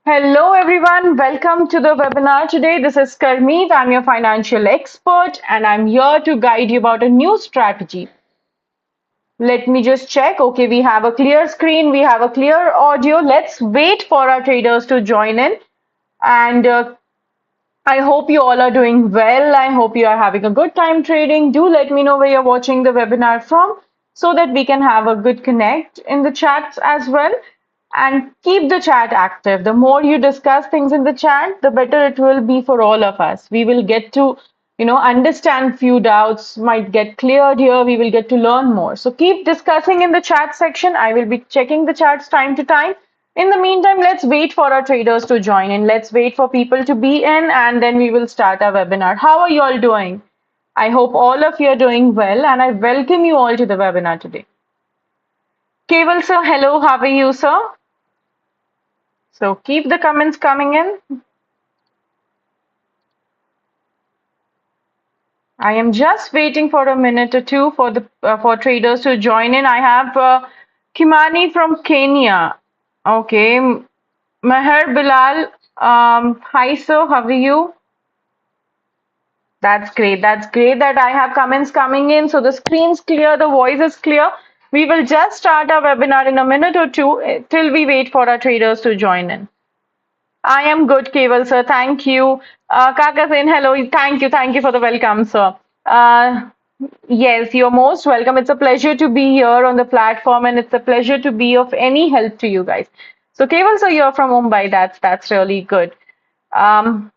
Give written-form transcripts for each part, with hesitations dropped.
Hello everyone, welcome to the webinar today. This is Karmeet. I'm your financial expert and I'm here to guide you about a new strategy. Let me just check. Okay, we have a clear screen, we have a clear audio. Let's wait for our traders to join in. And I hope you all are doing well. I hope you are having a good time trading. Do let me know where you're watching the webinar from so that we can have a good connect in the chats as well. And keep the chat active. The more you discuss things in the chat, the better it will be for all of us. We will get to, understand few doubts, might get cleared here. We will get to learn more. So keep discussing in the chat section. I will be checking the chats time to time. In the meantime, let's wait for our traders to join in. Let's wait for people to be in, and then we will start our webinar. How are you all doing? I hope all of you are doing well, and I welcome you all to the webinar today. Keval sir, hello, how are you, sir? So keep the comments coming in. I am just waiting for a minute or two for the for traders to join in. I have Kimani from Kenya. Okay, Meher Bilal. Hi sir, how are you? That's great. That's great that I have comments coming in. So the screen's clear, the voice is clear. We will just start our webinar in a minute or two till we wait for our traders to join in. I am good, Keval sir. Thank you. Kaka saying hello. Thank you for the welcome, sir. Uh, yes, you're most welcome. It's a pleasure to be here on the platform, and it's a pleasure to be of any help to you guys. So, Keval sir, you're from Mumbai. That's really good. Um,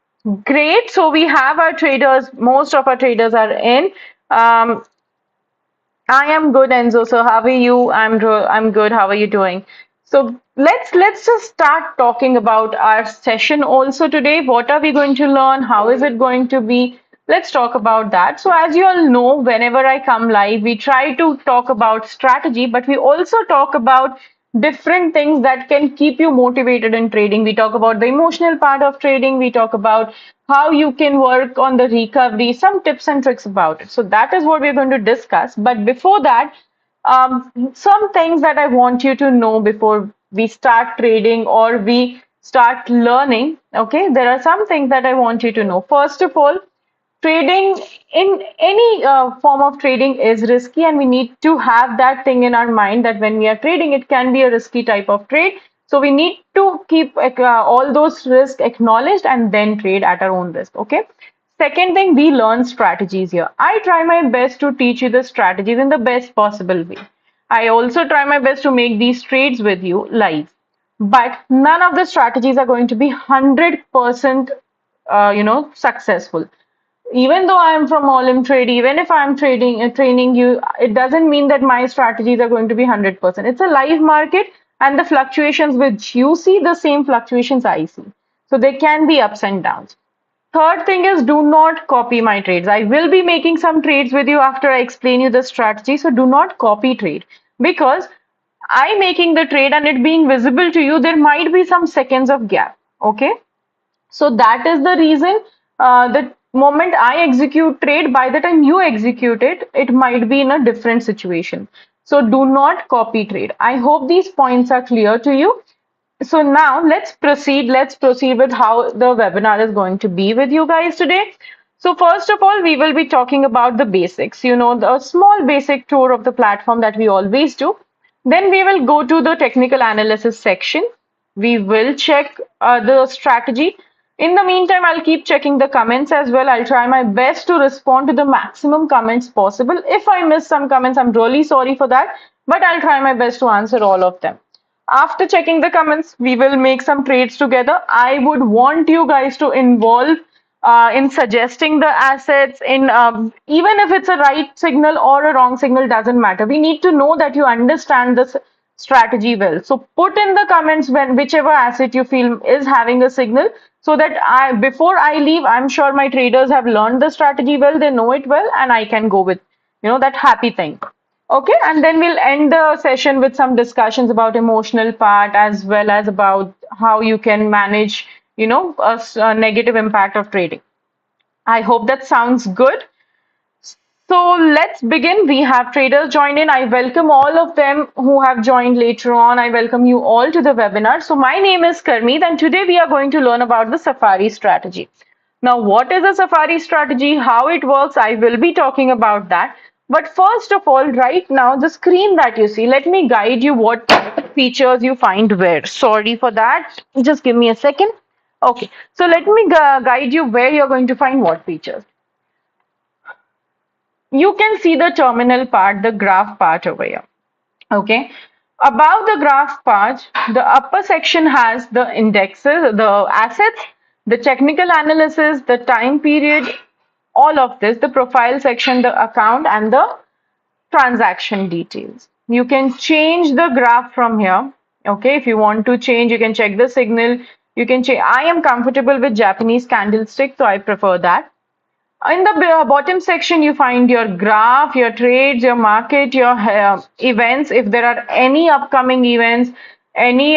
Great. So we have our traders. Most of our traders are in. Um, I am good, Enzo. So how are you? I'm good. How are you doing? So let's just start talking about our session also today. What are we going to learn? How is it going to be? Let's talk about that. So as you all know, whenever I come live, we try to talk about strategy, but we also talk about different things that can keep you motivated in trading. We talk about the emotional part of trading. We talk about how you can work on the recovery, some tips and tricks about it. So that is what we're going to discuss. But before that, some things that I want you to know before we start trading or we start learning. Okay, there are some things that I want you to know. First of all, trading in any form of trading is risky, and we need to have that thing in our mind that when we are trading, it can be a risky type of trade. So we need to keep all those risks acknowledged and then trade at our own risk. Okay. Second thing, we learn strategies here. I try my best to teach you the strategies in the best possible way. I also try my best to make these trades with you live. But none of the strategies are going to be 100% successful. Even though I am from Olymp Trade, even if I'm training you, it doesn't mean that my strategies are going to be 100%. It's a live market, and the fluctuations which you see, the same fluctuations I see. So there can be ups and downs. Third thing is, do not copy my trades. I will be making some trades with you after I explain you the strategy. So do not copy trade, because I making the trade and it being visible to you, there might be some seconds of gap. Okay. So that is the reason, the moment I execute trade, by the time you execute it, it might be in a different situation. So do not copy trade. I hope these points are clear to you. So now let's proceed. Let's proceed with how the webinar is going to be with you guys today. So first of all, we will be talking about the basics, the small basic tour of the platform that we always do. Then we will go to the technical analysis section. We will check the strategy. In the meantime, I'll keep checking the comments as well. I'll try my best to respond to the maximum comments possible. If I miss some comments, I'm really sorry for that, but I'll try my best to answer all of them. After checking the comments, we will make some trades together. I would want you guys to involve in suggesting the assets, in even if it's a right signal or a wrong signal, doesn't matter. We need to know that you understand this strategy well. So put in the comments when whichever asset you feel is having a signal, so that before I leave, I'm sure my traders have learned the strategy well, they know it well, and I can go with that happy thing. Okay, and then we'll end the session with some discussions about emotional part, as well as about how you can manage, a negative impact of trading. I hope that sounds good. So let's begin. We have traders join in. I welcome all of them who have joined later on. I welcome you all to the webinar. So my name is Karmeet and today we are going to learn about the Safari strategy. Now, what is a Safari strategy? How it works? I will be talking about that. But first of all, right now, the screen that you see, let me guide you what features you find where. Sorry for that. Just give me a second. Okay, so let me guide you where you're going to find what features. You can see the terminal part, the graph part over here. Okay. Above the graph part, the upper section has the indexes, the assets, the technical analysis, the time period, all of this, the profile section, the account, and the transaction details. You can change the graph from here. Okay, if you want to change, you can check the signal. You can change. I am comfortable with Japanese candlestick, so I prefer that. In the bottom section, you find your graph, your trades, your market, your events. If there are any upcoming events, any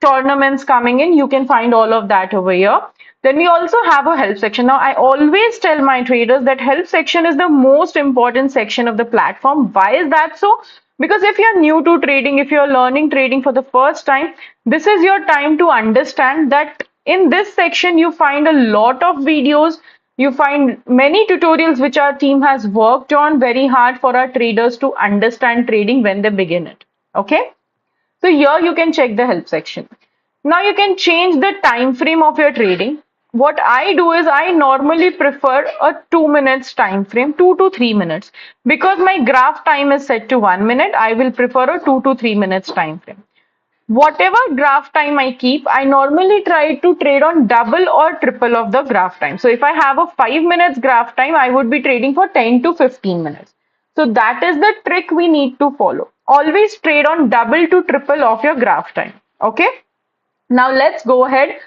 tournaments coming in, you can find all of that over here. Then we also have a help section. Now, I always tell my traders that help section is the most important section of the platform. Why is that so? Because if you're new to trading, if you're learning trading for the first time, this is your time to understand that in this section, you find a lot of videos. You find many tutorials which our team has worked on very hard for our traders to understand trading when they begin it. Okay. So here you can check the help section. Now you can change the time frame of your trading. What I do is I normally prefer a 2 minutes time frame, 2 to 3 minutes. Because my graph time is set to 1 minute, I will prefer a 2 to 3 minutes time frame. Whatever graph time I keep, I normally try to trade on double or triple of the graph time. So if I have a 5 minutes graph time, I would be trading for 10 to 15 minutes. So that is the trick we need to follow. Always trade on double to triple of your graph time. Okay. Now let's go ahead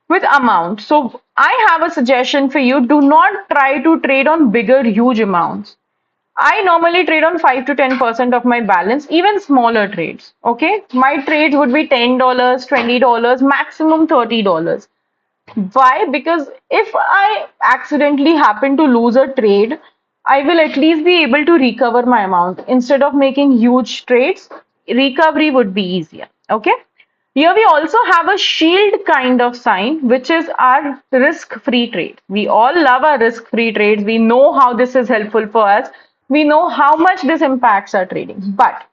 with amount. So I have a suggestion for you. Do not try to trade on bigger, huge amounts. I normally trade on 5 to 10% of my balance, even smaller trades. Okay. My trades would be $10, $20, maximum $30. Why? Because if I accidentally happen to lose a trade, I will at least be able to recover my amount. Instead of making huge trades, recovery would be easier. Okay. Here we also have a shield kind of sign, which is our risk-free trade. We all love our risk-free trades. We know how this is helpful for us. We know how much this impacts our trading. But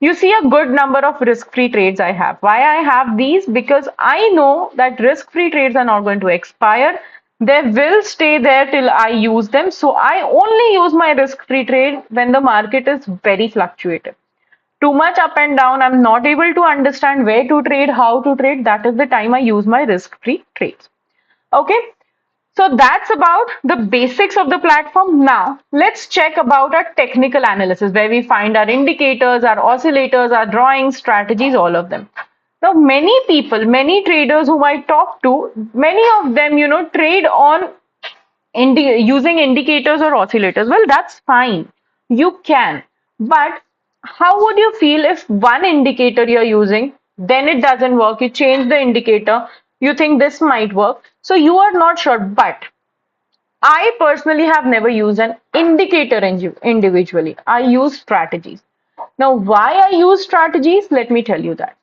you see a good number of risk-free trades I have. Why I have these? Because I know that risk-free trades are not going to expire. They will stay there till I use them. So I only use my risk-free trade when the market is very fluctuative. Too much up and down, I'm not able to understand where to trade, how to trade. That is the time I use my risk-free trades. Okay. So that's about the basics of the platform. Now, let's check about our technical analysis where we find our indicators, our oscillators, our drawings, strategies, all of them. Now, many people, many traders whom I talk to, many of them, trade on using indicators or oscillators. Well, that's fine. You can. But how would you feel if one indicator you're using, then it doesn't work? You change the indicator, you think this might work. So you are not sure. But I personally have never used an indicator individually. I use strategies. Now, why I use strategies? Let me tell you that.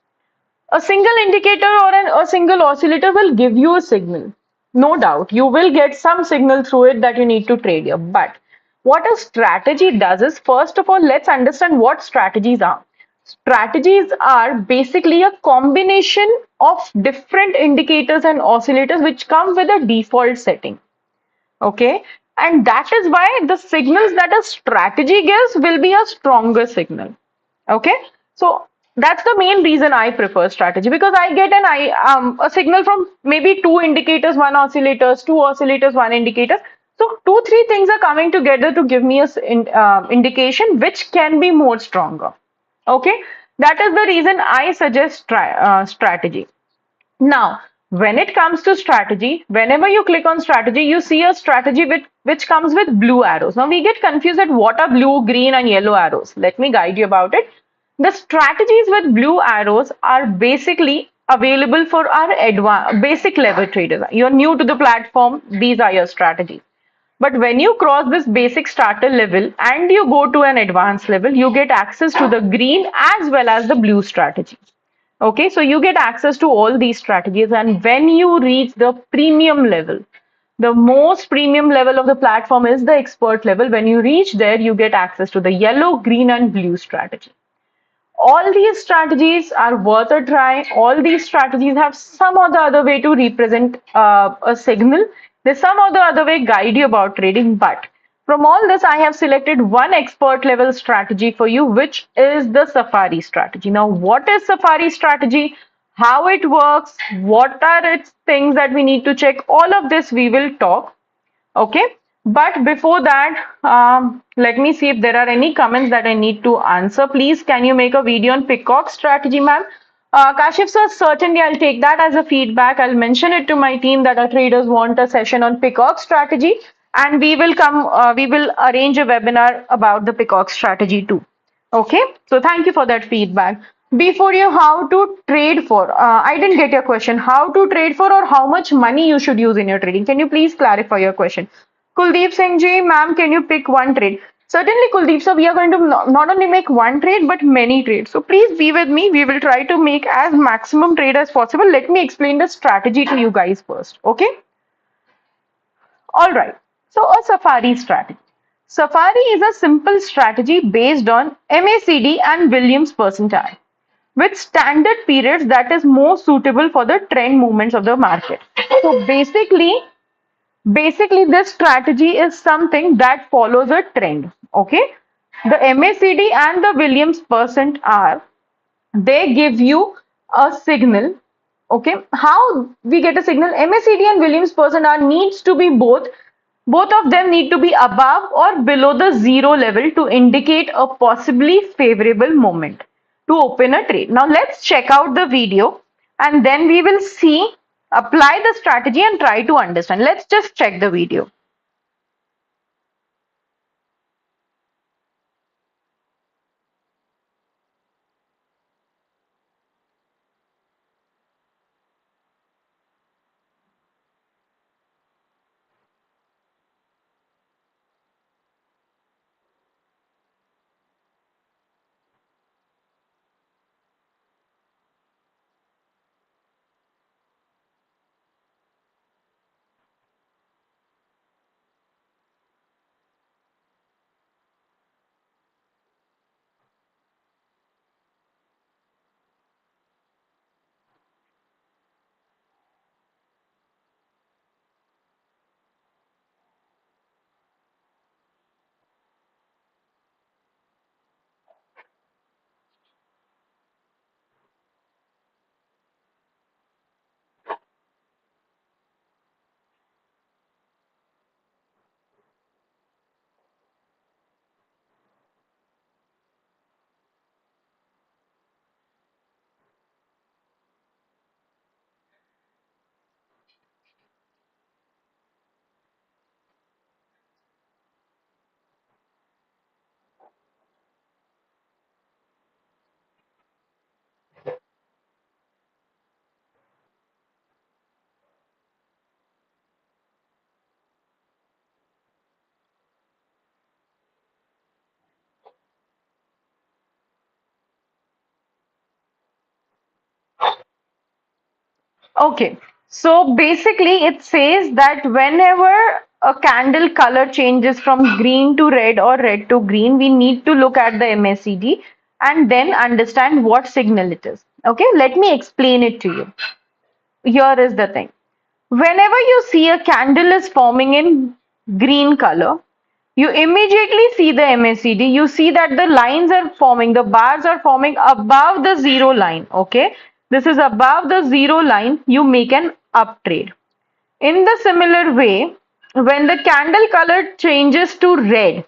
A single indicator or a single oscillator will give you a signal. No doubt, you will get some signal through it that you need to trade here. But what a strategy does is, first of all, let's understand what strategies are. Strategies are basically a combination of different indicators and oscillators which come with a default setting. Okay, and that is why the signals that a strategy gives will be a stronger signal. Okay, so that's the main reason I prefer strategy, because I get a signal from maybe two indicators, one oscillators, two oscillators, one indicator. So two, three things are coming together to give me a indication which can be more stronger. Okay, that is the reason I suggest strategy. Now, when it comes to strategy, whenever you click on strategy, you see a strategy which comes with blue arrows. Now, we get confused at what are blue, green, and yellow arrows. Let me guide you about it. The strategies with blue arrows are basically available for our basic level traders. You're new to the platform, these are your strategies. But when you cross this basic starter level and you go to an advanced level, you get access to the green as well as the blue strategy. Okay, so you get access to all these strategies, and when you reach the premium level, the most premium level of the platform is the expert level. When you reach there, you get access to the yellow, green, and blue strategy. All these strategies are worth a try. All these strategies have some or the other way to represent a signal. There's some or the other way guide you about trading. But from all this, I have selected one expert level strategy for you, which is the Safari strategy. Now, what is Safari strategy? How it works? What are its things that we need to check? All of this we will talk. Okay, but before that, let me see if there are any comments that I need to answer. Please, can you make a video on Peacock strategy, ma'am? Kashif sir, certainly I'll take that as a feedback. I'll mention it to my team that our traders want a session on Peacock strategy, and we will arrange a webinar about the Peacock strategy too. Okay, so thank you for that feedback. Before you, how to trade for? I didn't get your question. How to trade for or how much money you should use in your trading? Can you please clarify your question? Kuldeep Singh ji, ma'am, can you pick one trade? Certainly, Kuldeep sir, we are going to not only make one trade but many trades. So please be with me. We will try to make as maximum trade as possible. Let me explain the strategy to you guys first. Okay. All right. So a Safari strategy. Safari is a simple strategy based on MACD and Williams percentile with standard periods that is more suitable for the trend movements of the market. So basically this strategy is something that follows a trend. Okay. The MACD and the Williams percent are, they give you a signal. Okay, how we get a signal? MACD and Williams percent are needs to be both of them need to be above or below the zero level to indicate a possibly favorable moment to open a trade. Now let's check out the video and then we will see, apply the strategy and try to understand. Let's just check the video. Okay, so basically it says that whenever a candle color changes from green to red or red to green, we need to look at the MACD and then understand what signal it is. Okay, let me explain it to you. Here is the thing. Whenever you see a candle is forming in green color, you immediately see the MACD. You see that the lines are forming, the bars are forming above the zero line. Okay, this is above the zero line. You make an up trade. In the similar way, when the candle color changes to red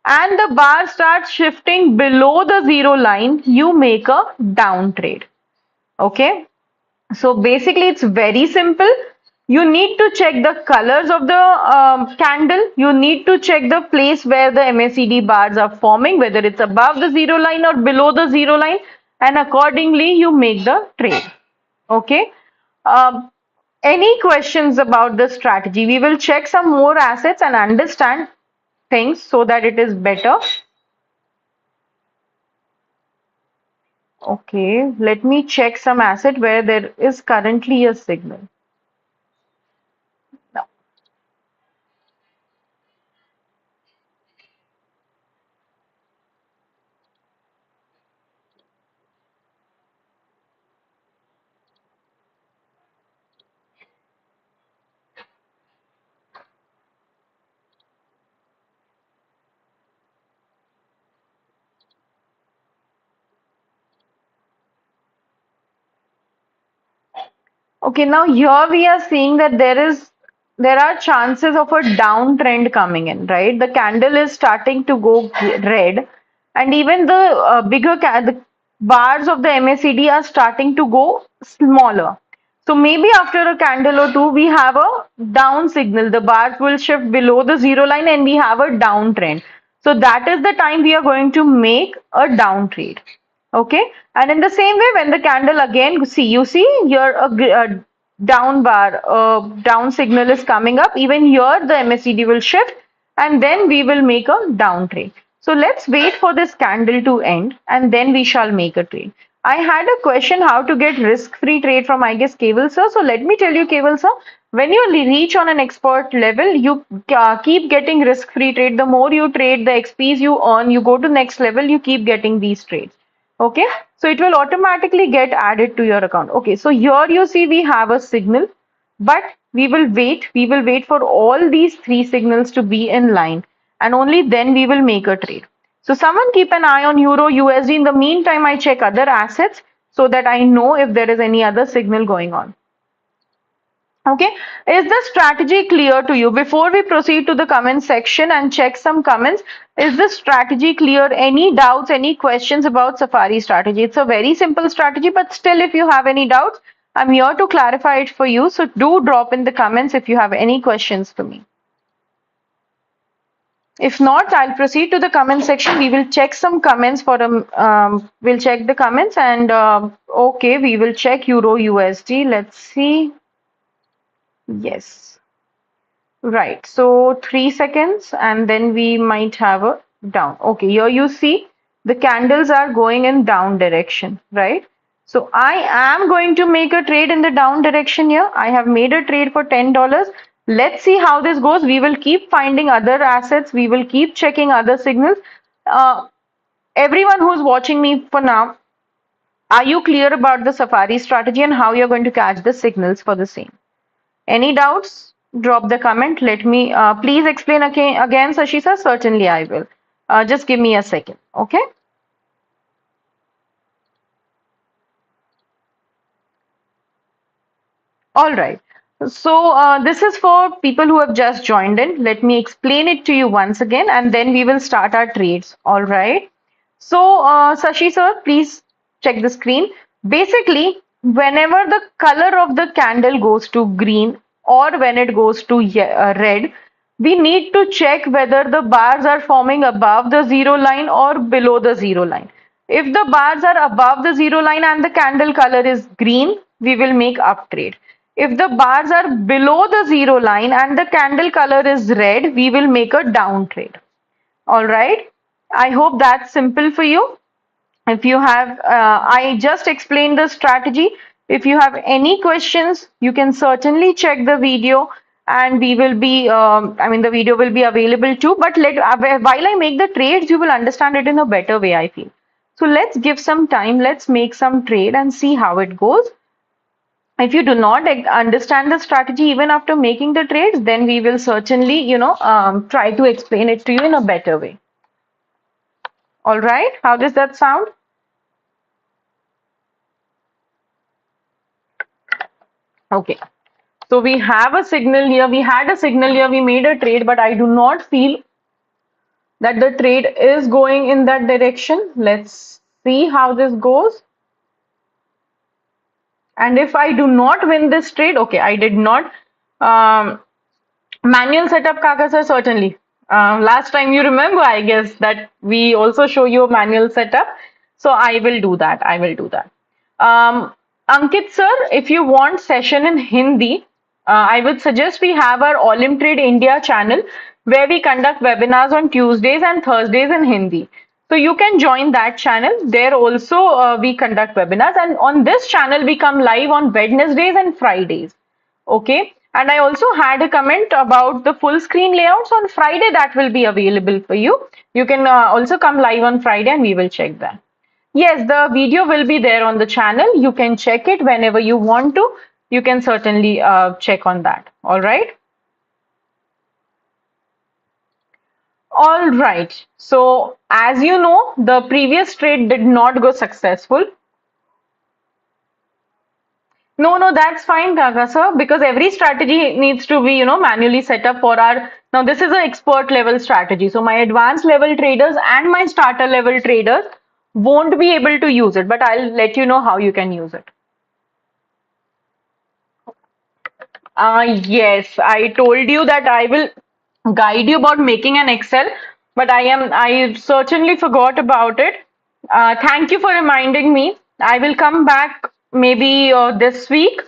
and the bar starts shifting below the zero line, you make a down trade. Okay, so basically, it's very simple. You need to check the colors of the candle. You need to check the place where the MACD bars are forming, whether it's above the zero line or below the zero line, and accordingly, you make the trade. Okay. Um, Any questions about the strategy? We will check some more assets and understand things so that it is better. Okay, let me check some asset where there is currently a signal. Now, okay, now here we are seeing that there are chances of a downtrend coming in, right? The candle is starting to go red, and even the the bars of the MACD are starting to go smaller. So maybe after a candle or two, we have a down signal. The bars will shift below the zero line, and we have a downtrend. So that is the time we are going to make a down trade. Okay, and in the same way, when the candle again, see, you see here a down bar, down signal is coming up. Even here, the MACD will shift, and then we will make a down trade. So let's wait for this candle to end, and then we shall make a trade. I had a question how to get risk-free trade from, I guess, Keval sir. So let me tell you, Keval sir, when you reach on an expert level, you keep getting risk-free trade. The more you trade, the XPs you earn, you go to next level, you keep getting these trades. Okay, so it will automatically get added to your account. Okay, so here you see we have a signal, but we will wait for all these three signals to be in line, and only then we will make a trade. So someone keep an eye on Euro USD. In the meantime, I check other assets so that I know if there is any other signal going on. Okay, is the strategy clear to you? Before we proceed to the comment section and check some comments, is the strategy clear? Any doubts, any questions about Safari strategy? It's a very simple strategy, but still, if you have any doubts, I'm here to clarify it for you. So do drop in the comments if you have any questions for me. If not, I'll proceed to the comment section. We will check some comments for we'll check the comments and okay, we will check Euro USD. Let's see. Yes. Right, so 3 seconds and then we might have a down. Okay, here you see the candles are going in down direction, right? So I am going to make a trade in the down direction here. I have made a trade for $10. Let's see how this goes. We will keep finding other assets. We will keep checking other signals. Uh, Everyone who's watching me for now, are you clear about the Safari strategy and how you're going to catch the signals for the same? Any doubts? Drop the comment. Let me please explain again, Sashi sir. Certainly, I will. Just give me a second. Okay. All right. So this is for people who have just joined in. Let me explain it to you once again, and then we will start our trades. All right. So Sashi sir, please check the screen. Basically, whenever the color of the candle goes to green or when it goes to red, we need to check whether the bars are forming above the zero line or below the zero line. If the bars are above the zero line and the candle color is green, we will make up trade. If the bars are below the zero line and the candle color is red, we will make a down trade. All right. I hope that's simple for you. If you have, I just explained the strategy. If you have any questions, you can certainly check the video and we will be, I mean, the video will be available too. But while I make the trades, you will understand it in a better way, I feel. So let's give some time. Let's make some trade and see how it goes. If you do not understand the strategy even after making the trades, then we will certainly, try to explain it to you in a better way. All right. How does that sound? Okay. So we have a signal here. We had a signal here. We made a trade, but I do not feel that the trade is going in that direction. Let's see how this goes. And if I do not win this trade, okay, I did not. Manual setup, Kaka sir, certainly. Last time you remember, I guess, that we also show you a manual setup. So I will do that. I will do that. Ankit sir, if you want session in Hindi, I would suggest we have our Olymp Trade India channel where we conduct webinars on Tuesdays and Thursdays in Hindi. So you can join that channel. There also we conduct webinars, and on this channel we come live on Wednesdays and Fridays. Okay. And I also had a comment about the full screen layouts on Friday that will be available for you. You can also come live on Friday and we will check that. Yes, the video will be there on the channel. You can check it whenever you want to. You can certainly check on that. All right. All right. So as you know, the previous trade did not go successful. No, no, that's fine, Gaga sir, because every strategy needs to be, manually set up for our. Now, this is an expert level strategy. So my advanced level traders and my starter level traders won't be able to use it, but I'll let you know how you can use it. Yes, I told you that I will guide you about making an Excel, but I certainly forgot about it. Thank you for reminding me. I will come back maybe this week,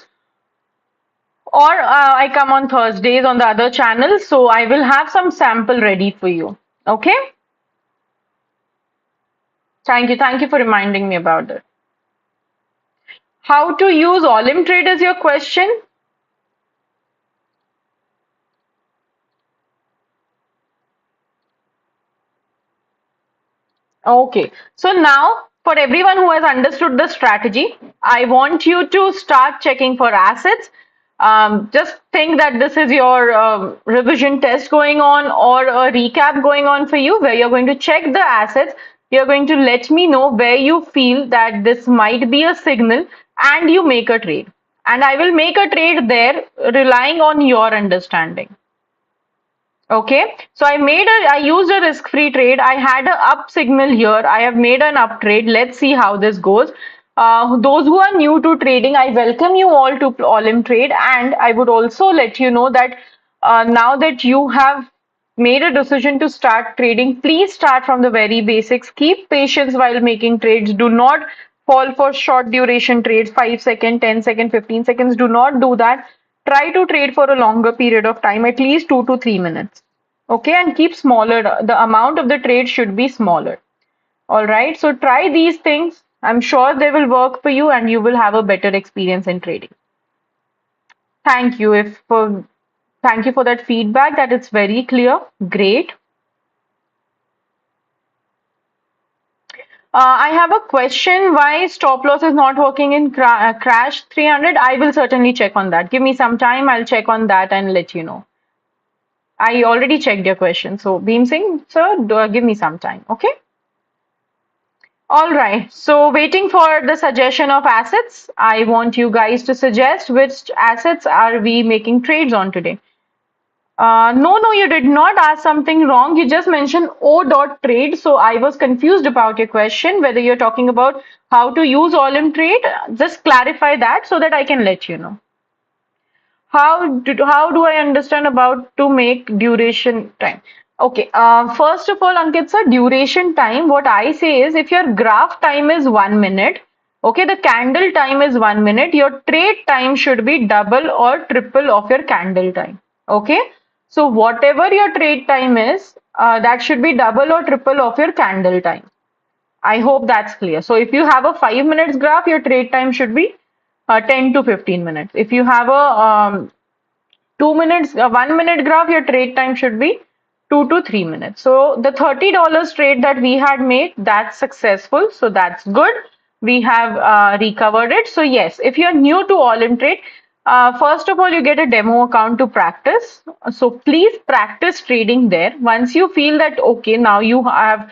or I come on Thursdays on the other channel, so I will have some sample ready for you. Okay? Thank you for reminding me about it. How to use Olymp Trade is your question? Okay, so now for everyone who has understood the strategy, I want you to start checking for assets. Just think that this is your revision test going on or a recap going on for you where you're going to check the assets. You're going to let me know where you feel that this might be a signal and you make a trade. And I will make a trade there relying on your understanding. Okay, so I used a risk-free trade. I had an up signal here. I have made an up trade. Let's see how this goes. Those who are new to trading, I welcome you all to Olymp Trade, and I would also let you know that now that you have made a decision to start trading, please start from the very basics. Keep patience while making trades. Do not fall for short duration trades, 5 second, 10 second, 15 seconds. Do not do that. Try to trade for a longer period of time, at least 2 to 3 minutes. Okay, and keep smaller. The amount of the trade should be smaller. All right, so try these things. I'm sure they will work for you and you will have a better experience in trading. Thank you. Thank you for that feedback that it's very clear. Great. I have a question why stop loss is not working in crash 300. I will certainly check on that. Give me some time. I'll check on that and let you know. I already checked your question. So Bhim Singh, sir, give me some time. Okay. All right. So waiting for the suggestion of assets. I want you guys to suggest which assets are we making trades on today. No, no, you did not ask something wrong. You just mentioned O dot trade. So I was confused about your question, whether you're talking about how to use Olymp Trade. Just clarify that so that I can let you know. How do I understand about to make duration time? Okay, first of all, Ankit sir, duration time, what I say is if your graph time is 1 minute, okay, the candle time is 1 minute, your trade time should be double or triple of your candle time. Okay, so whatever your trade time is, that should be double or triple of your candle time. I hope that's clear. So if you have a 5 minutes graph, your trade time should be 10 to 15 minutes. If you have a 2 minutes, a 1 minute graph, your trade time should be 2 to 3 minutes. So the $30 trade that we had made, that's successful. So that's good. We have recovered it. So yes, if you're new to Olymp Trade, first of all, you get a demo account to practice. So please practice trading there. Once you feel that, okay, now you have,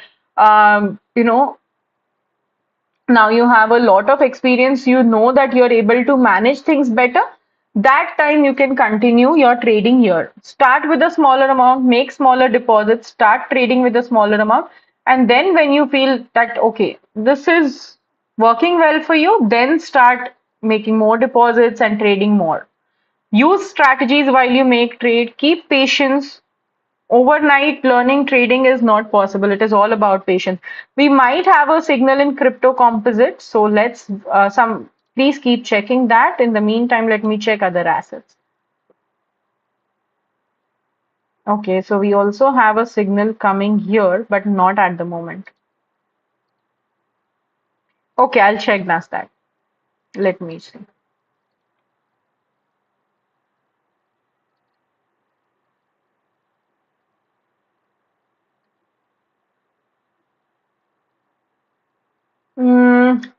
now you have a lot of experience, you know that you're able to manage things better. That time you can continue your trading here. Start with a smaller amount, make smaller deposits, start trading with a smaller amount. And then when you feel that, okay, this is working well for you, then start making more deposits and trading more. Use strategies while you make trade. Keep patience. Overnight learning trading is not possible. It is all about patience. We might have a signal in crypto composite. So let's please keep checking that. In the meantime, let me check other assets. Okay, so we also have a signal coming here, but not at the moment. Okay, I'll check Nasdaq. Let me see.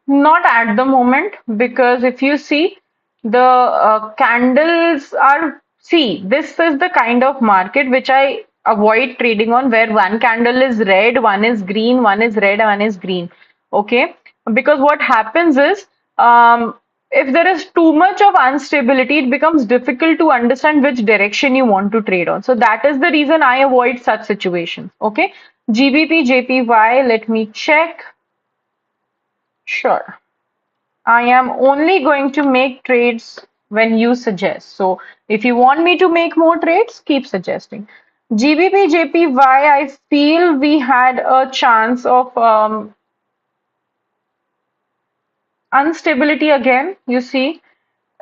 Not at the moment, because if you see the candles are, see, this is the kind of market which I avoid trading on, where one candle is red, one is green, one is red, one is green. Okay, because what happens is, if there is too much of instability, it becomes difficult to understand which direction you want to trade on. So that is the reason I avoid such situations. Okay, GBP, JPY, let me check. Sure. I am only going to make trades when you suggest. So if you want me to make more trades, keep suggesting. GBP, JPY, I feel we had a chance of instability again. You see,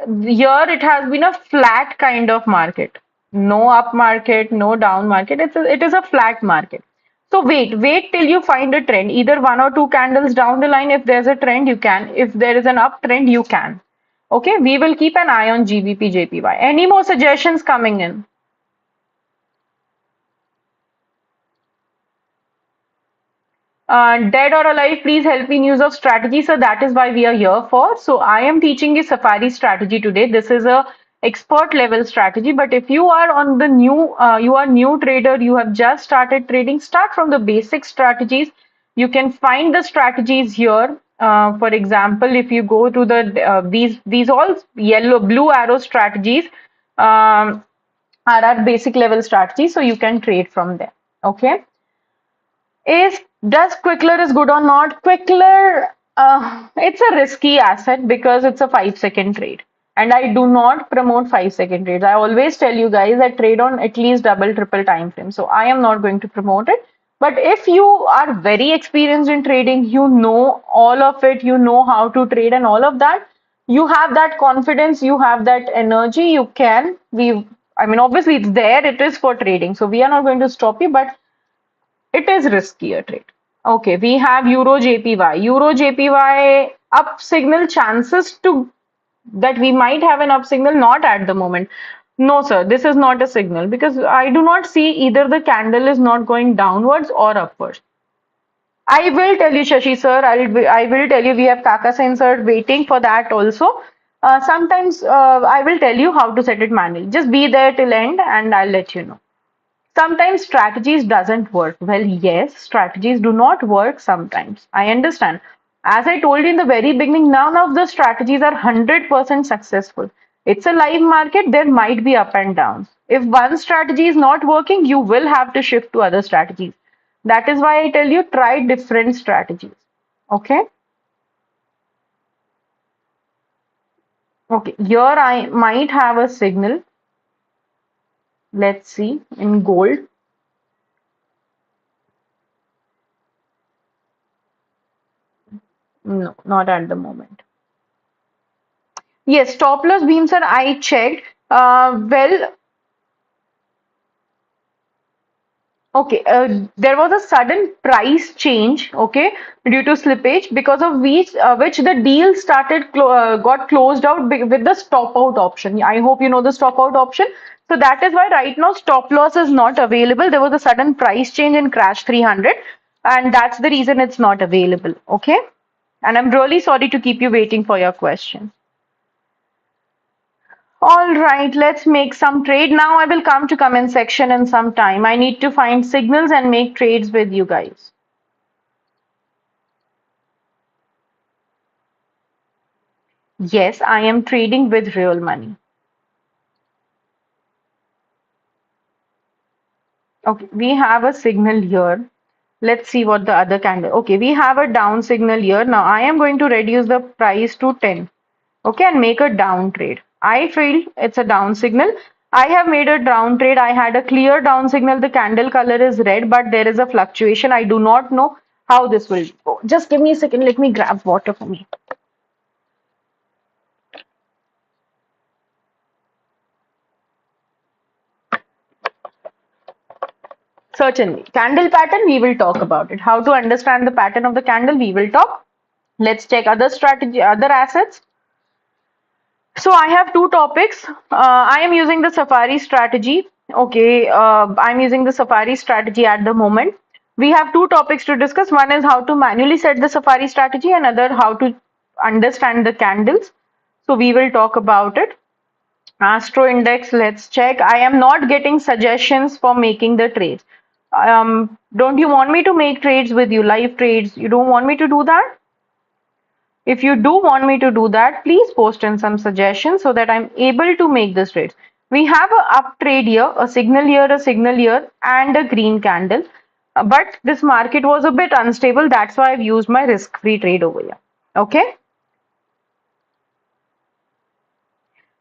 here it has been a flat kind of market. No up market, no down market. It is a flat market. So wait till you find a trend. Either one or two candles down the line, if there's a trend, you can. If there is an uptrend, you can. Okay, we will keep an eye on GBP, JPY. Any more suggestions coming in? Dead or alive, please help me in use of strategy. So that is why we are here for. So I am teaching you Safari strategy today. This is a expert level strategy. But if you are on the new, you are new trader, you have just started trading, start from the basic strategies. You can find the strategies here. For example, if you go to the these all yellow blue arrow strategies are our basic level strategies, so you can trade from there. Okay. Is does Quickler is good or not? Quickler, it's a risky asset because it's a 5 second trade. And I do not promote 5 second trades. I always tell you guys that trade on at least double, triple time frame. So I am not going to promote it. But if you are very experienced in trading, you know all of it, you know how to trade and all of that, you have that confidence, you have that energy, you can. I mean, obviously it's there, it is for trading. So we are not going to stop you, but it is riskier trade. Okay, we have Euro JPY. Euro JPY up signal chances to that we might have an up signal, not at the moment. No, sir, this is not a signal because I do not see either the candle is not going downwards or upwards. I will tell you, Shashi sir, I will tell you we have Kaka sensor waiting for that also. Sometimes I will tell you how to set it manually. Just be there till end and I'll let you know. Sometimes strategies doesn't work. Well, yes, strategies do not work sometimes. I understand. As I told you in the very beginning, none of the strategies are 100% successful. It's a live market, there might be up and downs. If one strategy is not working, you will have to shift to other strategies. That is why I tell you try different strategies. Okay? Okay, here I might have a signal. Let's see in gold. No, not at the moment. Yes, stop loss beams are I checked. Well, okay, there was a sudden price change, okay, due to slippage, because of which the deal got closed out with the stop out option. I hope you know the stop out option. So that is why right now stop loss is not available. There was a sudden price change in crash 300, and that's the reason it's not available. Okay, and I'm really sorry to keep you waiting for your question. All right, let's make some trade. Now I will come to comment section in some time. I need to find signals and make trades with you guys. Yes, I am trading with real money. Okay, we have a signal here. Let's see what the other candle. Okay, we have a down signal here. Now I am going to reduce the price to 10. Okay, and make a down trade. I feel it's a down signal. I have made a down trade. I had a clear down signal. The candle color is red, but there is a fluctuation. I do not know how this will go. Just give me a second. Let me grab water for me. Certainly. Candle pattern, we will talk about it. How to understand the pattern of the candle, we will talk. Let's check other strategy, other assets. So I have two topics. I am using the Safari strategy. Okay, I'm using the Safari strategy at the moment. We have two topics to discuss. One is how to manually set the Safari strategy, and another how to understand the candles. So we will talk about it. Astro Index, let's check. I am not getting suggestions for making the trades. Don't you want me to make trades with you, live trades? You don't want me to do that? If you do want me to do that, please post in some suggestions so that I'm able to make this trade. We have a up trade here, a signal here, and a green candle. But this market was a bit unstable. That's why I've used my risk-free trade over here. Okay.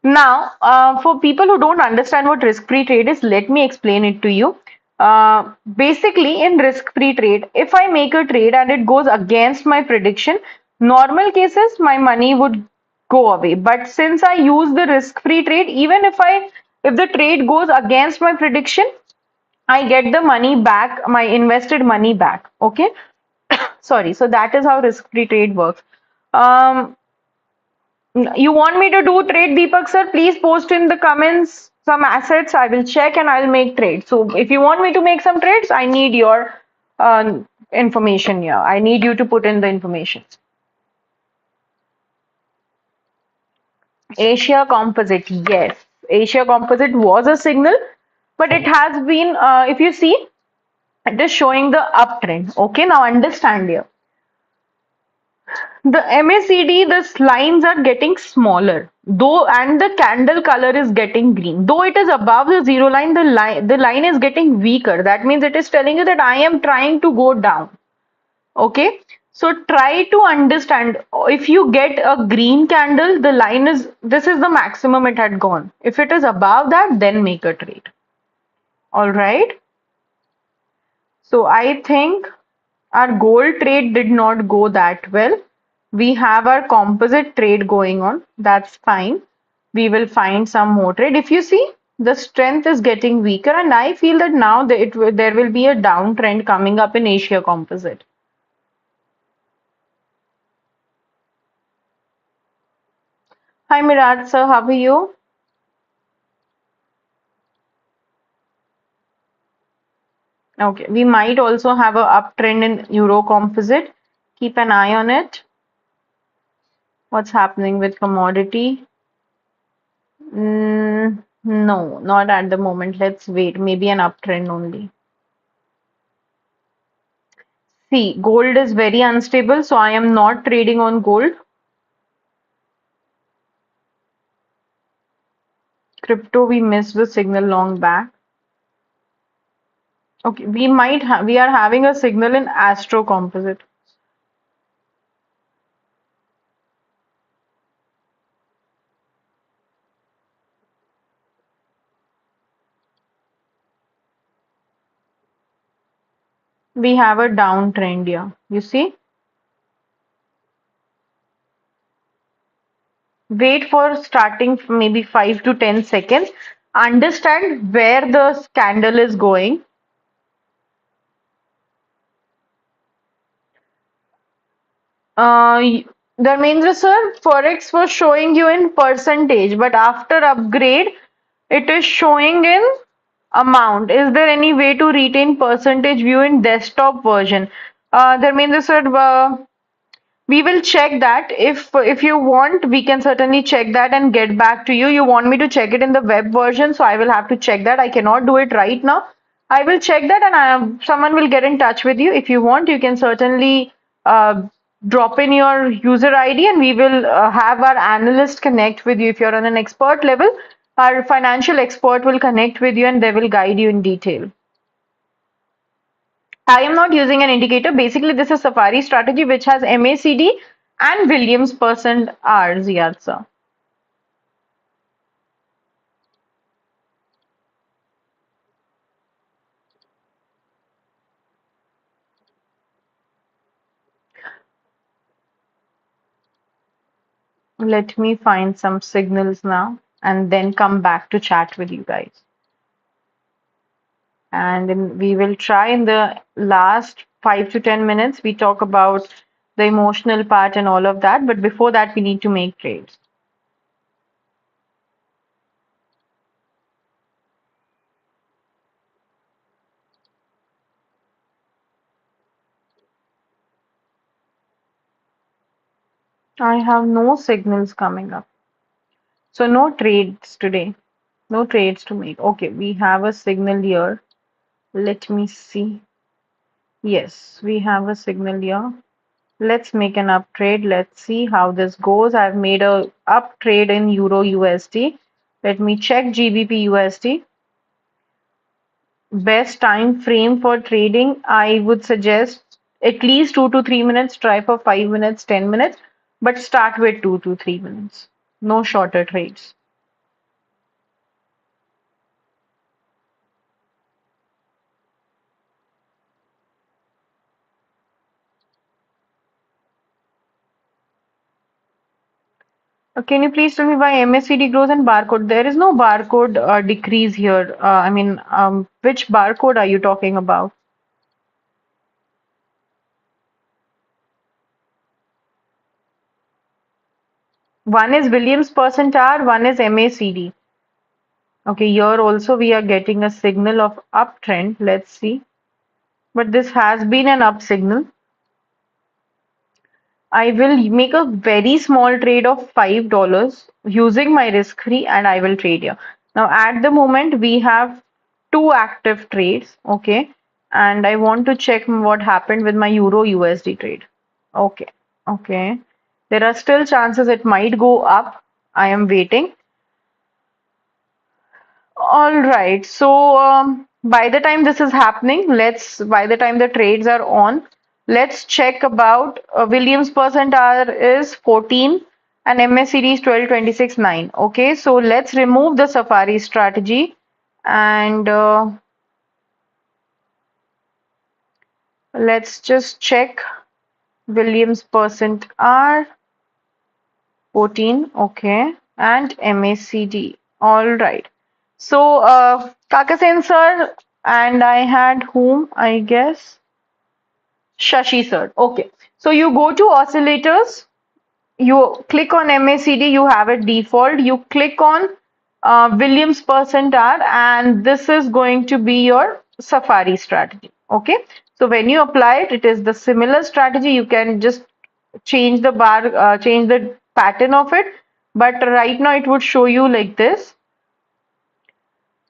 Now, for people who don't understand what risk-free trade is, let me explain it to you. Basically, in risk-free trade, if I make a trade and it goes against my prediction, normal cases, my money would go away. But since I use the risk-free trade, even if the trade goes against my prediction, I get the money back, my invested money back. Okay. Sorry. So that is how risk-free trade works. Um, you want me to do trade, Deepak sir? Please post in the comments some assets. I will check and I'll make trades. So if you want me to make some trades, I need your information here. I need you to put in the information. Asia Composite, yes. Asia Composite was a signal, but it has been, if you see, it is showing the uptrend. Okay, now understand here. The MACD, the lines are getting smaller, though, and the candle color is getting green. Though it is above the zero line, the line is getting weaker. That means it is telling you that I am trying to go down. Okay, so try to understand. If you get a green candle, the line is this is the maximum it had gone. If it is above that, then make a trade. All right. So I think our gold trade did not go that well. We have our composite trade going on. That's fine. We will find some more trade. If you see, the strength is getting weaker, and I feel that now there will be a downtrend coming up in Asia composite. Hi Miraj sir, how are you? Okay, we might also have a uptrend in Euro composite. Keep an eye on it. What's happening with commodity? No, not at the moment. Let's wait. Maybe an uptrend only. See, gold is very unstable, so I am not trading on gold. Crypto, we missed the signal long back. Okay, we are having a signal in Astro composite. We have a downtrend here. You see? Wait for starting maybe 5 to 10 seconds. Understand where the candle is going. Dharmendra sir, Forex was showing you in percentage, but after upgrade, it is showing in amount. Is there any way to retain percentage view in desktop version? Dharmendra sir, we will check that. If you want, we can certainly check that and get back to you. You want me to check it in the web version, so I will have to check that. I cannot do it right now. I will check that, and someone will get in touch with you. If you want, you can certainly drop in your user ID, and we will have our analyst connect with you. If you're on an expert level, our financial expert will connect with you, and they will guide you in detail. I am not using an indicator. Basically, this is Safari strategy, which has MACD and Williams percent R, Ziyad sir. Let me find some signals now and then come back to chat with you guys. And then we will try in the last 5 to 10 minutes, we talk about the emotional part and all of that. But before that, we need to make trades. I have no signals coming up. So no trades today. No trades to make. Okay, we have a signal here. Let me see. Yes, we have a signal here. Let's make an up trade. Let's see how this goes. I've made a up trade in Euro USD. Let me check GBP USD. Best time frame for trading, I would suggest at least 2 to 3 minutes. Try for 5 minutes, 10 minutes, but start with 2 to 3 minutes. No shorter trades. Can you please tell me why MACD grows and barcode? There is no barcode decrease here. I mean, which barcode are you talking about? One is Williams percent R, one is MACD. Okay, here also we are getting a signal of uptrend. Let's see. But this has been an up signal. I will make a very small trade of $5 using my risk free and I will trade here. Now at the moment we have two active trades, okay, and I want to check what happened with my Euro USD trade. Okay, okay. There are still chances it might go up. I am waiting. All right. So by the time this is happening, by the time the trades are on, let's check about Williams percent R is 14 and MACD is 12.26.9. Okay. So let's remove the Safari strategy and let's just check Williams percent R 14. Okay. And MACD. All right. So, Kakasen sir, and I had whom, I guess? Shashi sir. Okay. So you go to oscillators, you click on MACD, you have it default. You click on Williams percent R, and this is going to be your Safari strategy. Okay. So when you apply it, it is the similar strategy. You can just change the bar, change the pattern of it. But right now it would show you like this.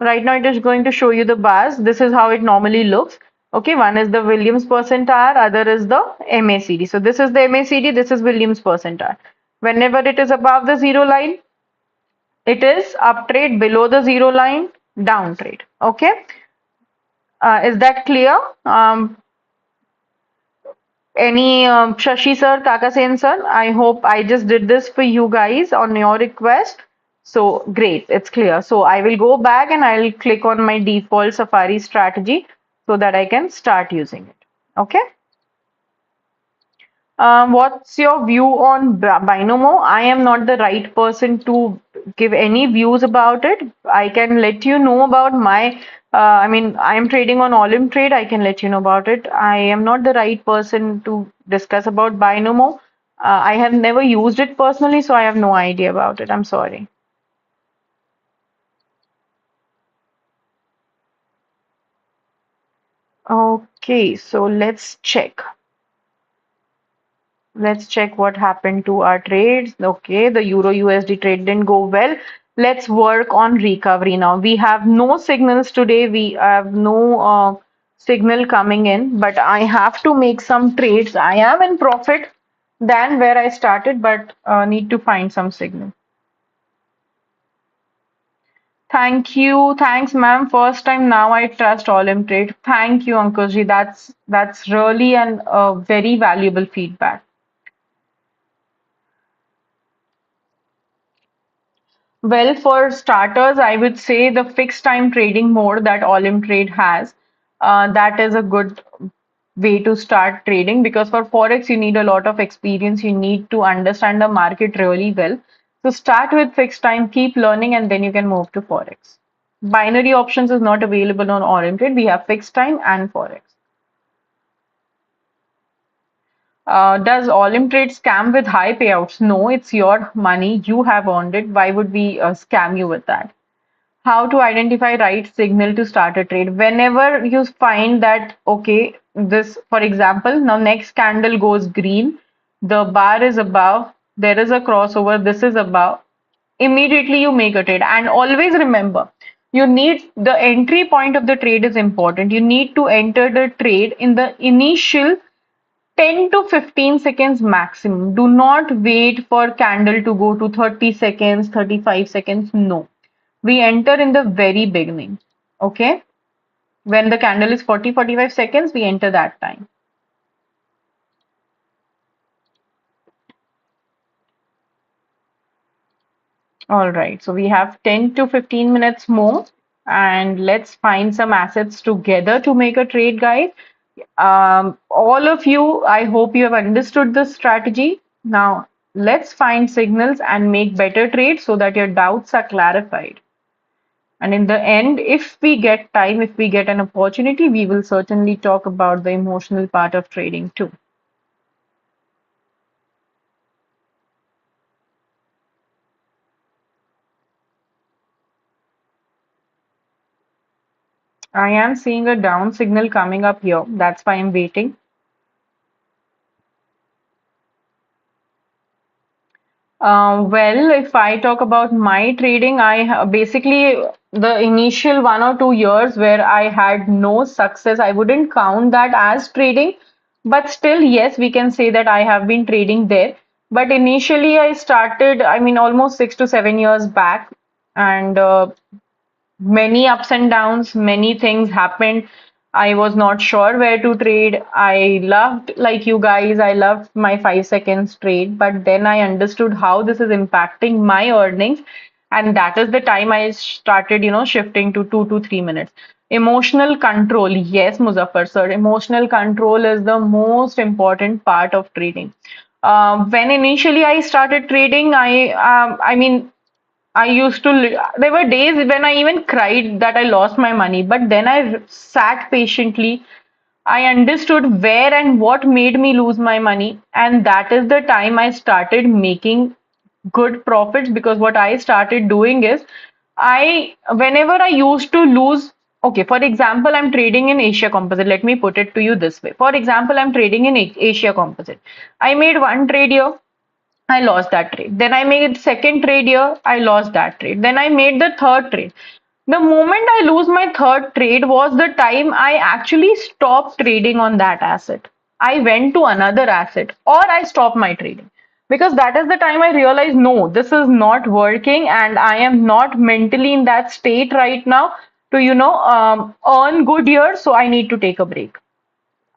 Right now it is going to show you the bars. This is how it normally looks. Okay, one is the Williams percent R, other is the MACD. So this is the MACD, this is Williams percent R. Whenever it is above the zero line, it is up trade, below the zero line, down trade. Okay, is that clear? Any Shashi sir, Kaka Sen sir, I hope I just did this for you guys on your request. So great, it's clear. So I will go back and I'll click on my default Safari strategy so that I can start using it. Okay. What's your view on Binomo? I am not the right person to give any views about it. I can let you know about I mean, I am trading on Olymp Trade. I can let you know about it. I am not the right person to discuss about Binomo. I have never used it personally, so I have no idea about it. I'm sorry. Okay, so let's check. Let's check what happened to our trades. Okay, the Euro USD trade didn't go well. Let's work on recovery now. We have no signals today. We have no signal coming in, but I have to make some trades. I am in profit than where I started, but need to find some signal. Thank you. Thanks, ma'am. First time now I trust Olymp Trade. Thank you, Ankushji. That's really an very valuable feedback. Well, for starters, I would say the fixed time trading mode that Olymp Trade has, that is a good way to start trading because for Forex, you need a lot of experience. You need to understand the market really well. So start with fixed time, keep learning, and then you can move to Forex. Binary options is not available on Olymp Trade. We have fixed time and Forex. Does Olymp Trade scam with high payouts? No, it's your money. You have earned it. Why would we scam you with that? How to identify right signal to start a trade? Whenever you find that, okay, this, for example, now next candle goes green, the bar is above, there is a crossover, this is above, immediately you make a trade. And always remember, you need the entry point of the trade is important. You need to enter the trade in the initial 10 to 15 seconds maximum. Do not wait for candle to go to 30 seconds, 35 seconds. No. We enter in the very beginning. Okay. When the candle is 40-45 seconds, we enter that time. All right. So we have 10 to 15 minutes more. And let's find some assets together to make a trade, guys. All of you, I hope you have understood this strategy. Now, let's find signals and make better trades so that your doubts are clarified. And in the end, if we get time, if we get an opportunity, we will certainly talk about the emotional part of trading too. I am seeing a down signal coming up here. That's why I'm waiting. Well, if I talk about my trading, basically the initial 1 or 2 years where I had no success, I wouldn't count that as trading, but still, yes, we can say that I have been trading there. But initially, I started, I mean, almost 6 to 7 years back, and many ups and downs, many things happened. I was not sure where to trade. I loved, like you guys, I loved my 5 seconds trade, but then I understood how this is impacting my earnings. And that is the time I started, shifting to 2 to 3 minutes. Emotional control. Yes, Muzaffar sir, emotional control is the most important part of trading. When initially I started trading, I mean, there were days when I even cried that I lost my money, but then I sat patiently. I understood where and what made me lose my money, and that is the time I started making good profits because what I started doing is whenever I used to lose, okay, for example, I'm trading in Asia Composite. Let me put it to you this way. For example, I'm trading in Asia Composite. I made one trade here. I lost that trade. Then I made second trade here. I lost that trade. Then I made the third trade. The moment I lose my third trade was the time I actually stopped trading on that asset. I went to another asset or I stopped my trading because that is the time I realized no, this is not working and I am not mentally in that state right now to, earn good here. So I need to take a break.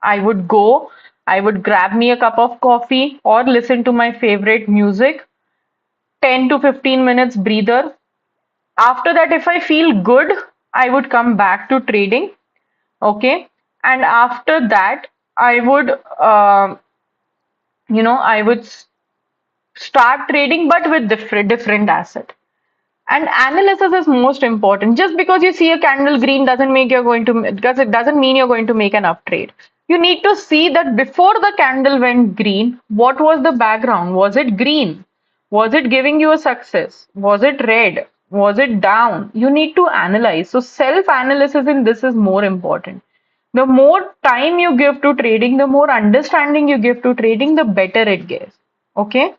I would go, I would grab me a cup of coffee or listen to my favorite music, 10 to 15 minutes breather. After that, if I feel good, I would come back to trading. Okay. And after that, I would, I would start trading, but with different asset. And analysis is most important. Just because you see a candle green doesn't make you're going to because it doesn't mean you're going to make an up trade. You need to see that before the candle went green, what was the background? Was it green? Was it giving you a success? Was it red? Was it down? You need to analyze. So self-analysis in this is more important. The more time you give to trading, the more understanding you give to trading, the better it gets. Okay.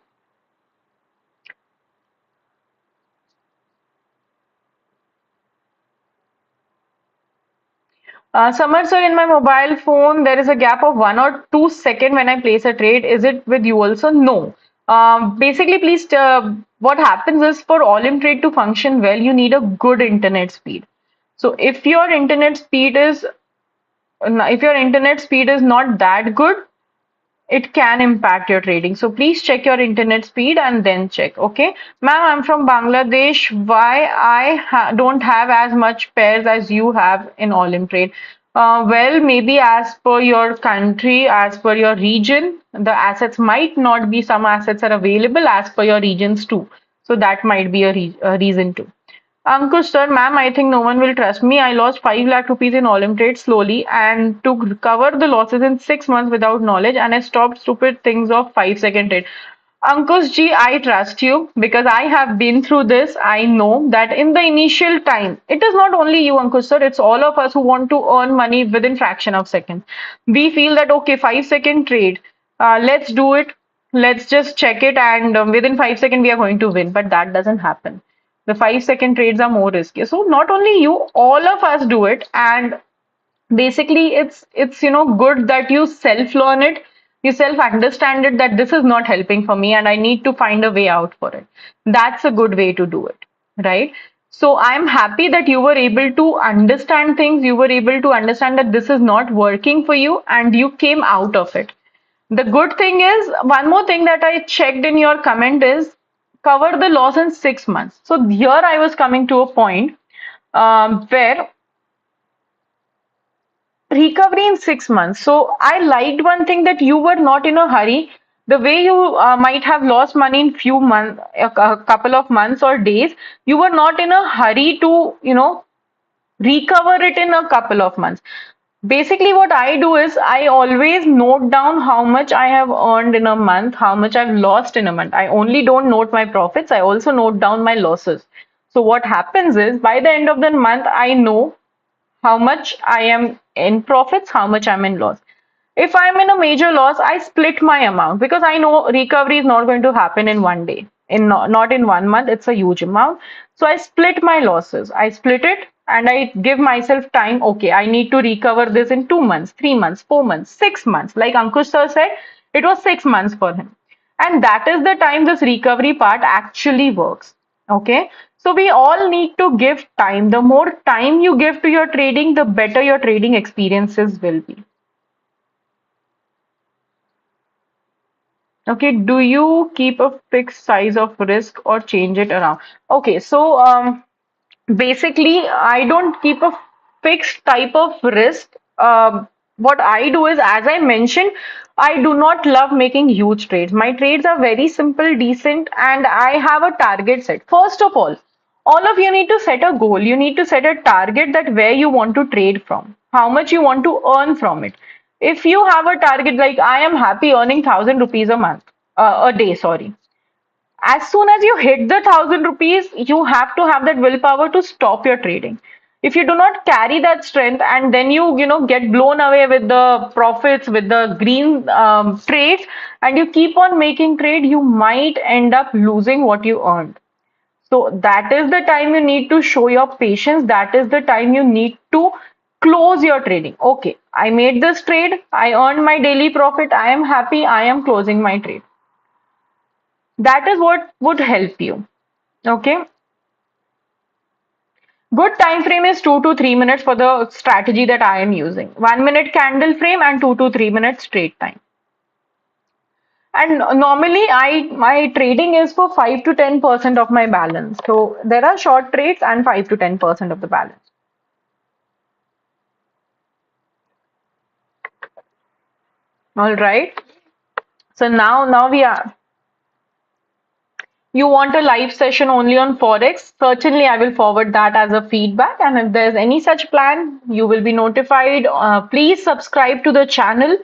Samar sir, in my mobile phone, there is a gap of 1 or 2 seconds when I place a trade. Is it with you also? No. Basically, please, what happens is for Olymp Trade to function well, you need a good internet speed. So if your internet speed is not that good, it can impact your trading. So please check your internet speed and then check. Okay, ma'am, I'm from Bangladesh. Why I don't have as much pairs as you have in Olymp Trade? Well, maybe as per your country, as per your region, the assets might not be. Some assets are available as per your regions too. So that might be a reason too. Ankush sir, ma'am, I think no one will trust me. I lost 5 lakh rupees in Olymp Trade slowly and to cover the losses in 6 months without knowledge, and I stopped stupid things of 5 second trade. Ankush ji, I trust you because I have been through this. I know that in the initial time, it is not only you, Ankush sir, it's all of us who want to earn money within fraction of seconds. We feel that okay, 5 second trade, let's do it. Let's just check it, and within 5 seconds we are going to win. But that doesn't happen. The 5 second trades are more risky. So not only you, all of us do it, and basically it's good that you self learn it, you self understand it that this is not helping for me and I need to find a way out for it. That's a good way to do it, right? So I'm happy that you were able to understand things, you were able to understand that this is not working for you and you came out of it. The good thing is, one more thing that I checked in your comment is cover the loss in 6 months. So here I was coming to a point where recovery in 6 months. So I liked one thing that you were not in a hurry. The way you might have lost money in few months, a couple of months or days, you were not in a hurry to, recover it in a couple of months. Basically, what I do is I always note down how much I have earned in a month, how much I've lost in a month. I only don't note my profits, I also note down my losses. So what happens is by the end of the month, I know how much I am in profits, how much I'm in loss. If I'm in a major loss, I split my amount because I know recovery is not going to happen in one day, not in 1 month. It's a huge amount. So I split my losses. I split it and I give myself time. Okay, I need to recover this in 2 months, 3 months, 4 months, 6 months. Like Ankush sir said, it was 6 months for him. And that is the time this recovery part actually works. Okay. So we all need to give time. The more time you give to your trading, the better your trading experiences will be. Okay, do you keep a fixed size of risk or change it around? Okay, so basically, I don't keep a fixed type of risk. What I do is, as I mentioned, I do not love making huge trades. My trades are very simple, decent, and I have a target set. First of all of you need to set a goal. You need to set a target that where you want to trade from, how much you want to earn from it. If you have a target like I am happy earning 1,000 rupees a month, a day, sorry, as soon as you hit the 1,000 rupees, you have to have that willpower to stop your trading. If you do not carry that strength and then you get blown away with the profits, with the green trades, and you keep on making trade, you might end up losing what you earned. So that is the time you need to show your patience. That is the time you need to close your trading. Okay, I made this trade, I earned my daily profit, I am happy, I am closing my trade. That is what would help you. Okay. Good time frame is 2 to 3 minutes for the strategy that I am using. 1 minute candle frame and 2 to 3 minutes straight time. And normally I my trading is for 5 to 10% of my balance. So there are short trades and 5 to 10% of the balance. All right. So now we are. You want a live session only on Forex? Certainly, I will forward that as a feedback. And if there's any such plan, you will be notified. Please subscribe to the channel.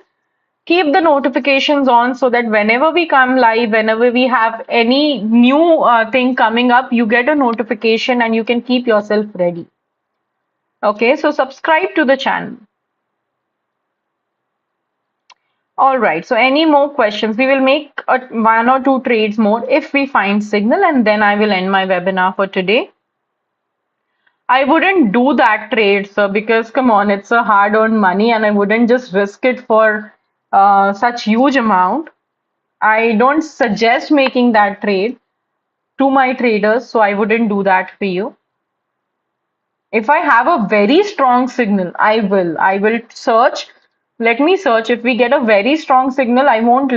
Keep the notifications on so that whenever we come live, whenever we have any new thing coming up, you get a notification and you can keep yourself ready. Okay, so subscribe to the channel. All right, so any more questions? We will make one or two trades more if we find signal, and then I will end my webinar for today. I wouldn't do that trade, sir, because come on, it's a hard-earned money, and I wouldn't just risk it for such huge amount. I don't suggest making that trade to my traders, so I wouldn't do that for you. If I have a very strong signal, I will. I will search. Let me search. If we get a very strong signal, I won't,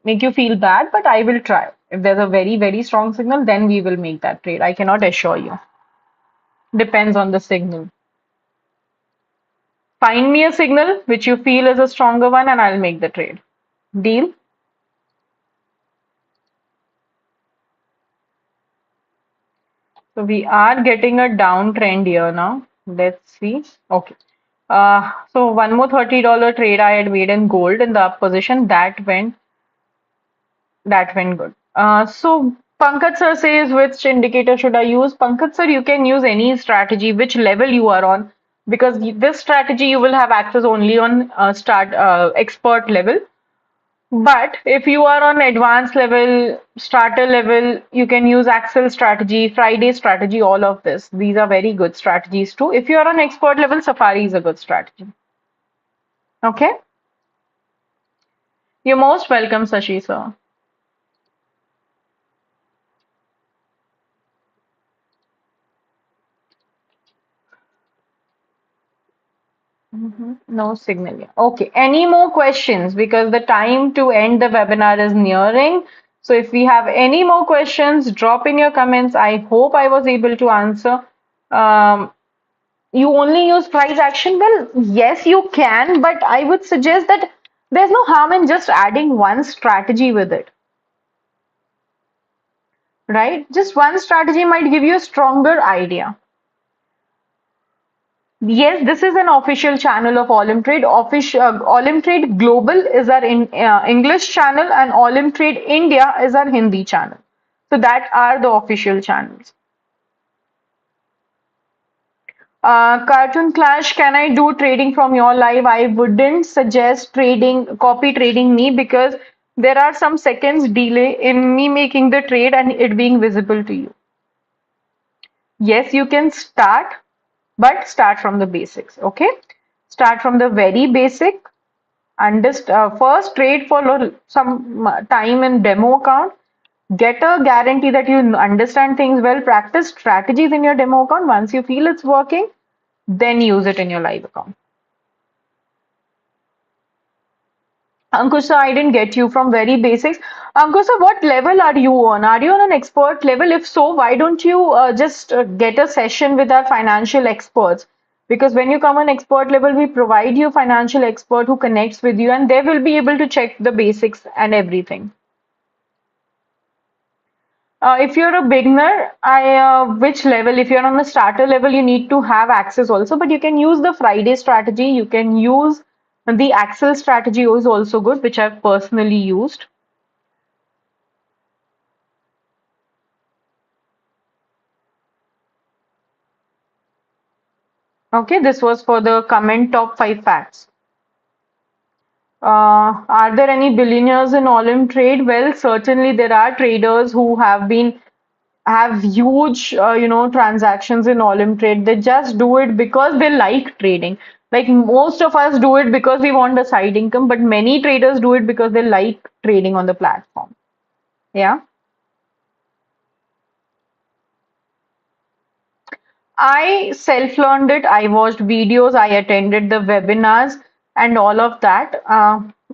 make you feel bad, but I will try. If there's a very, very strong signal, then we will make that trade. I cannot assure you. Depends on the signal. Find me a signal which you feel is a stronger one, and I'll make the trade. Deal? So we are getting a downtrend here now. Let's see. Okay. So one more $30 trade I had made in gold in the up position that went good. So Pankaj sir says which indicator should I use? Pankaj sir, you can use any strategy, which level you are on, because this strategy you will have access only on start expert level. But if you are on advanced level, starter level, you can use Axel strategy, Friday strategy, all of this. These are very good strategies too. If you are on expert level, Safari is a good strategy. Okay? You're most welcome, Sashi sir. No signal yet. Okay. Any more questions? Because the time to end the webinar is nearing. So if we have any more questions, drop in your comments. I hope I was able to answer. Um, You only use price action? Well, yes, you can, but I would suggest that there's no harm in just adding one strategy with it, right? Just one strategy might give you a stronger idea. Yes, this is an official channel of Olymp Trade. Olymp Trade Global is our English channel, and Olymp Trade India is our Hindi channel. So that are the official channels. Cartoon Clash, can I do trading from your live? I wouldn't suggest copy trading me, because there are some seconds delay in me making the trade and it being visible to you. Yes, you can start, but start from the basics. Okay, start from the very basic. First trade for some time in demo account. Get a guarantee that you understand things well. Practice strategies in your demo account. Once you feel it's working, then use it in your live account. Ankush, sir, I didn't get you from very basics. Ankush, sir, what level are you on? Are you on an expert level? If so, why don't you just get a session with our financial experts? Because when you come on expert level, we provide you financial expert who connects with you, and they will be able to check the basics and everything. If you're a beginner, which level? If you're on the starter level, you need to have access also, but you can use the Friday strategy. You can use the Axel strategy is also good, which I've personally used. Okay, this was for the comment top 5 facts. Are there any billionaires in Olymp Trade? Well, certainly there are traders who have huge, transactions in Olymp Trade. They just do it because they like trading. Like most of us do it because we want a side income, but many traders do it because they like trading on the platform. Yeah. I self-learned it. I watched videos, I attended the webinars and all of that.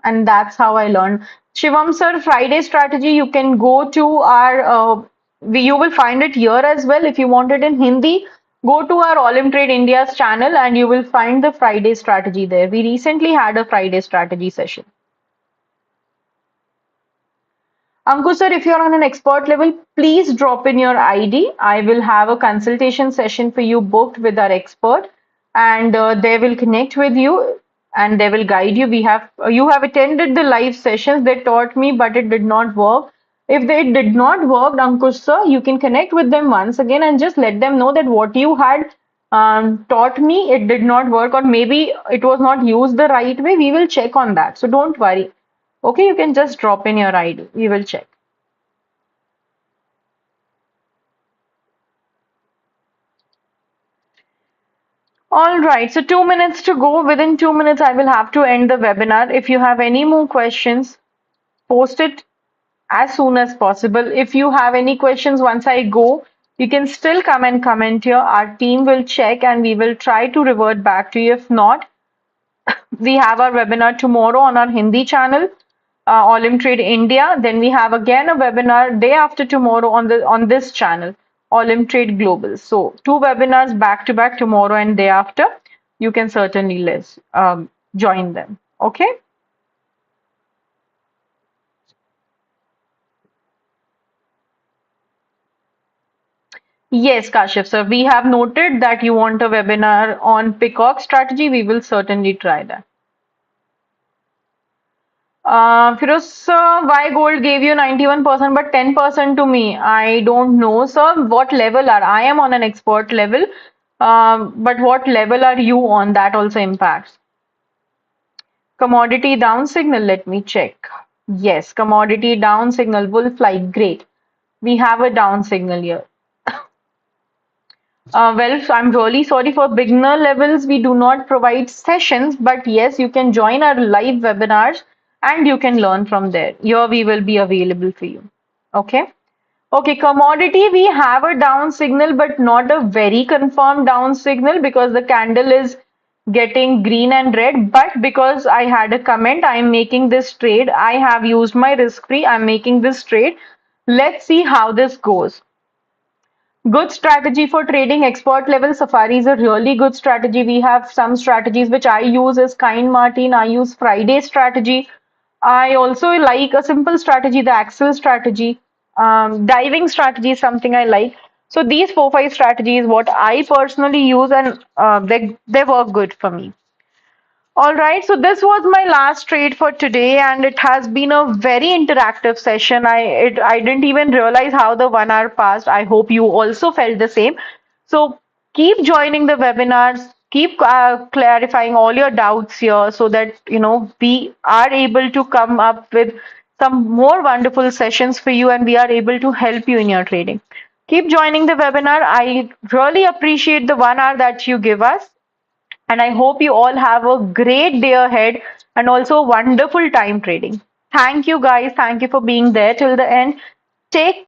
And that's how I learned. Shivam sir, Friday strategy, you can go to you will find it here as well. If you want it in Hindi, go to our Olymp Trade India's channel and you will find the Friday strategy there. We recently had a Friday strategy session. Ankur sir, if you're on an expert level, please drop in your ID. I will have a consultation session for you booked with our expert, and they will connect with you and they will guide you. You have attended the live sessions. They taught me, but it did not work. If they did not work, Ankush sir, you can connect with them once again and just let them know that what you had taught me, it did not work, or maybe it was not used the right way. We will check on that. So don't worry. Okay, you can just drop in your ID. We will check. All right, so 2 minutes to go. Within 2 minutes, I will have to end the webinar. If you have any more questions, post it as soon as possible. If you have any questions once I go, you can still come and comment here. Our team will check and we will try to revert back to you. If not, we have our webinar tomorrow on our Hindi channel, Olymp Trade India. Then we have again a webinar day after tomorrow on this channel, Olymp Trade Global. So two webinars back to back tomorrow and day after. You can certainly join them. Okay. Yes, Kashif sir, we have noted that you want a webinar on peacock strategy. We will certainly try that. Firoz sir, why gold gave you 91% but 10% to me? I don't know, sir. What level are I am on an expert level, but what level are you on? That also impacts. Commodity down signal. Let me check. Yes, commodity down signal. Wolf like great. We have a down signal here. Well, I'm really sorry for beginner levels. We do not provide sessions, but yes, you can join our live webinars and you can learn from there. Here we will be available for you. Okay. Okay, commodity, we have a down signal, but not a very confirmed down signal because the candle is getting green and red. But because I had a comment, I'm making this trade. I have used my risk free. I'm making this trade. Let's see how this goes. Good strategy for trading expert level. Safari is a really good strategy. We have some strategies which I use as Kind Martin. I use Friday strategy. I also like a simple strategy, the Axel strategy. Diving strategy is something I like. So these 4 5 strategies, what I personally use, and they work good for me. All right, so this was my last trade for today, and it has been a very interactive session. I didn't even realize how the 1 hour passed. I hope you also felt the same. So keep joining the webinars, keep clarifying all your doubts here, so that we are able to come up with some more wonderful sessions for you, and we are able to help you in your trading. Keep joining the webinar. I really appreciate the 1 hour that you give us. And I hope you all have a great day ahead and also a wonderful time trading. Thank you guys. Thank you for being there till the end. Take